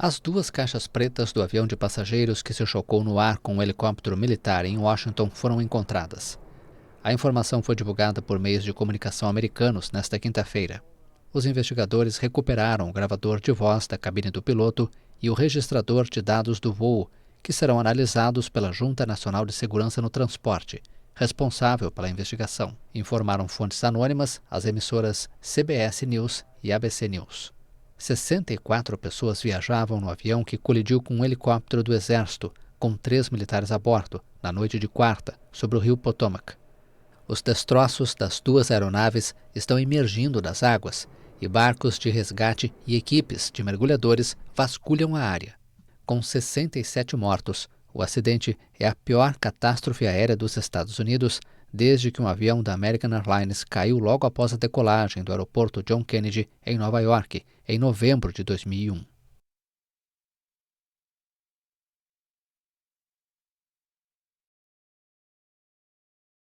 As duas caixas pretas do avião de passageiros que se chocou no ar com um helicóptero militar em Washington foram encontradas. A informação foi divulgada por meios de comunicação americanos nesta quinta-feira. Os investigadores recuperaram o gravador de voz da cabine do piloto e o registrador de dados do voo, que serão analisados pela Junta Nacional de Segurança no Transporte, responsável pela investigação, informaram fontes anônimas às emissoras CBS News e ABC News. 64 pessoas viajavam no avião que colidiu com um helicóptero do Exército, com 3 militares a bordo, na noite de quarta, sobre o rio Potomac. Os destroços das duas aeronaves estão emergindo das águas e barcos de resgate e equipes de mergulhadores vasculham a área. Com 67 mortos, o acidente é a pior catástrofe aérea dos Estados Unidos desde que um avião da American Airlines caiu logo após a decolagem do aeroporto John Kennedy, em Nova York, em novembro de 2001.